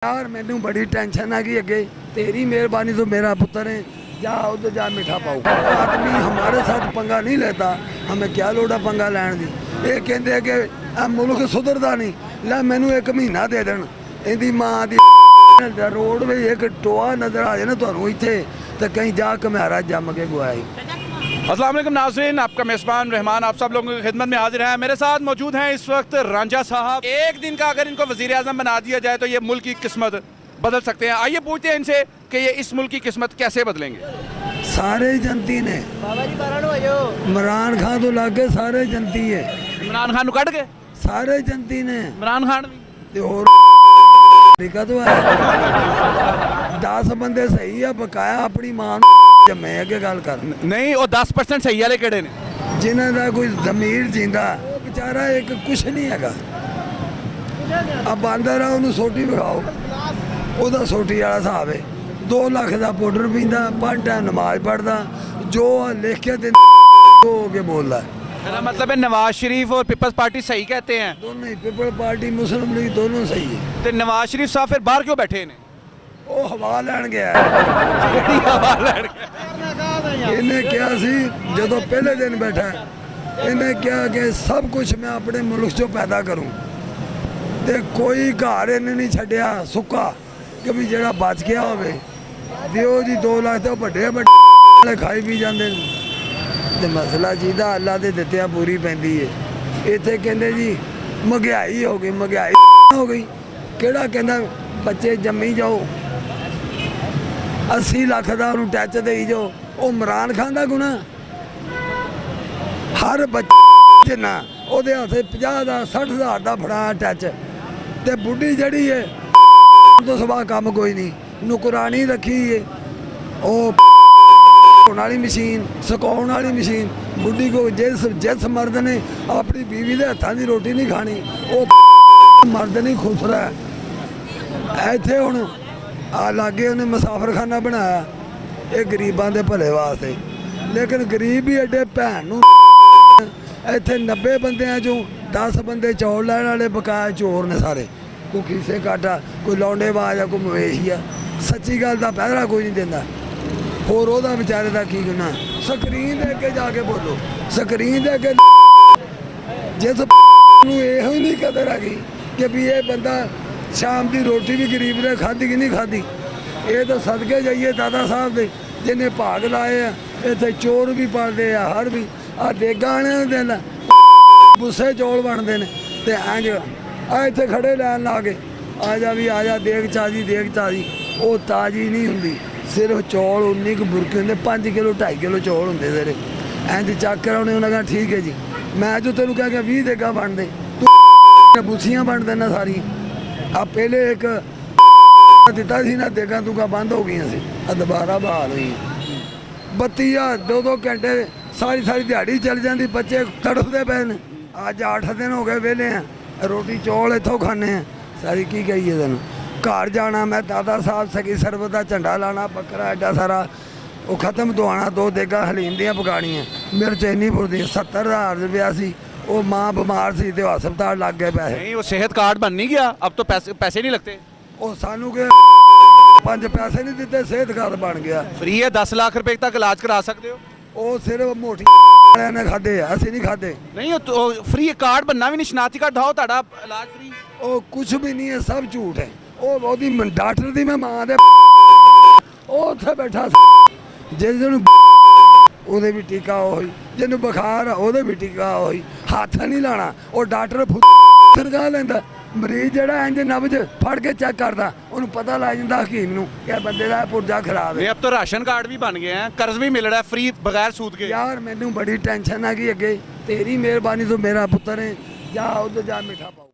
यार मैनू बड़ी टेंशन है कि अगे तेरी मेहरबानी तो मेरा पुत्र है जा उधर जा मीठा पाओ। आदमी हमारे साथ पंगा नहीं लेता, हमें क्या लोड़ है पंगा लैन की। ये कहते कि मुल्क सुधरता नहीं, लै मैनू एक महीना दे देन इहदी मां दी रोड में एक टोआ नजर आ जाए ना तुहानू इत्थे तो कहीं जा घम्यारा जम के गुआई। अस्सलाम वालेकुम नाज़रीन, आपका मेज़बान रहमान आप सब लोगों की खिदमत में हाजिर है। मेरे साथ मौजूद हैं इस वक्त रांझा साहब। एक दिन का अगर इनको वज़ीर आज़म बना दिया जाए तो ये मुल्क की किस्मत बदल सकते हैं। आइए पूछते हैं इनसे कि ये इस मुल्क की किस्मत कैसे बदलेंगे। सारे जनती ने इमरान खान तो लागे सारे जनती है, इमरान खान कट के सारे जनती ने इमरान खान भी ते होर तरीका तो है 10 बंदे सही है बकाया अपनी मां जमे अगे गल कर नहीं। और 10% सही वाले केड़े ने जिन्हों का कोई जमीर जींदा बेचारा एक कुछ नहीं है। अब बांदर है उन्होंने सोटी विखाओ ਉਹਦਾ सोटी वाला हिसाब है 2 लाख का पाउडर पींदा 5 टाइम नमाज पढ़ता जो लिख के हो के बोलता है। मेरा मतलब है नवाज शरीफ और पीपल्स पार्टी सही कहते हैं। दोनों ही पीपल पार्टी मुस्लिम लीग दोनों सही है। तो नवाज शरीफ साहब फिर बाहर क्यों बैठे ने? वो हवा लैन गया इन्हें क्या सी जो पहले दिन बैठा इन्हें क्या कि सब कुछ मैं अपने मुल्क चो पैदा करूं ते कोई घर इन्हें नहीं छड्या सुक्का कि भी जरा बच गया होवे दिओ जी 2 लाख तो बड़े खाई पी जाते ते मसला जीदा अल्लाह दे दित्तिया पूरी पैंदी है। इत्थे कहंदे जी महंगाई हो गई, महंगाई हो गई केड़ा कहंदा बच्चे जम्मी जाओ 80 लाख का उन्होंने टैच दे जाओ। वो इमरान खान का गुना हर बच्चे जिन्ना ਉਹਦੇ ਹੱਥੇ 50 ਦਾ 60 हज़ार का फड़ा टैच ते बुढ़ी जड़ी है तो सवा काम कोई नहीं नुकरानी रखी है वाली मशीन सुकाउन वाली मशीन बुढ़ी को जिस मर्द ने अपनी बीवी के हत्थों की रोटी नहीं खानी वो मर्द नहीं खुश रहा। इत्थे हुण आ लागे उन्हें मुसाफरखाना बनाया ये गरीबां दे भले वास्ते, लेकिन गरीब भी एडे भैन नूं इत्थे 90 बंदियां चों 10 बंदे चौल लैण वाले बकाया चोर ने सारे। कोई खीसे काटा कोई लौंडेबाज आ कोई मवेशी आ, सच्ची गल दा पहरा कोई नहीं देंदा। होर ओहदा बेचारे दा की गुनाह? स्क्रीन दे अगे जाके बोलो, स्क्रीन दे अगे जिस नूं इहो ही नहीं कदर हैगी कि भी ये बंदा शाम की रोटी भी गरीब ने खाधी कि नहीं खाधी। ये तो सदके जाइए दादा साहब दे जिन्हें भाग लाए आ। इत्थे चोर भी पलदे आ हर भी आ देगा आने दिन बुस्से चौल बनते हैं तो इंज आ इत्थे खड़े लैन ला के आ जा भी आ जा देग ताजी वो ताजी नहीं होंगी। सिर्फ चौल 19 बुरके होंगे 5 किलो 2.5 किलो चौल होंगे सिरे इंज चक कराने उन्हें कहा ठीक है जी मैं जो तेन कह के 20 देगा बन दे तू बुस्सियाँ बन देना सारी। आ पहले एक दिता सी ना देगा तुगा बंद हो गई सी दोबारा बहाल हुई 32 2 घंटे सारी दिहाड़ी चल जाती बच्चे तड़फते पे ने। अज 8 दिन हो गए वेले हैं रोटी चौल इतों खाने हैं सारी की कहिए तेन घर जाना मैं दादा साहब सगी सरबत का झंडा लाना बकरा एडा सारा वो खत्म दवाना 2 देगा हलीम दियाँ पकानियाँ मिर्च इन्नी पुरदी 70,000 रुपया सी वो माँ बीमार सी तो हस्पताल लग गए पैसे। नहीं वो सेहत कार्ड बन नहीं गया अब तो पैसे नहीं लगते। वो सानू के 5 पैसे नहीं दिते सेहत कार्ड बन गया फ्री है 10 लाख रुपए तक इलाज करा सकते हो। वो सिर्फ मोटी ने खाधे असं नहीं खाधे। नहीं तो फ्री कार्ड बनना भी नहीं शनाती कार्ड ढाओ ताड़ा इलाज फ्री वो कुछ भी नहीं है सब झूठ है। वो डॉक्टर दी मैं मां दे उत्थे बैठा जिस दिन ਉਹਦੇ भी टीका हो जिन्हों बुखार आ ਉਹਦੇ भी टीका हो हाथ नहीं लाना वो डॉक्टर सरगा लेंदा मरीज जड़ा इंज नब्ज फड़ के चेक करता उन्होंने पता लग जाता हकीम नूं कि बंदे दा पुर्जा खराब है। अब तो राशन कार्ड भी बन गए हैं कर्ज भी मिल रहा है फ्री बगैर सूद के। यार मैनू बड़ी टेंशन है कि अगे तेरी मेहरबानी तो मेरा पुत्र है जा उधर जा मीठा पाओ।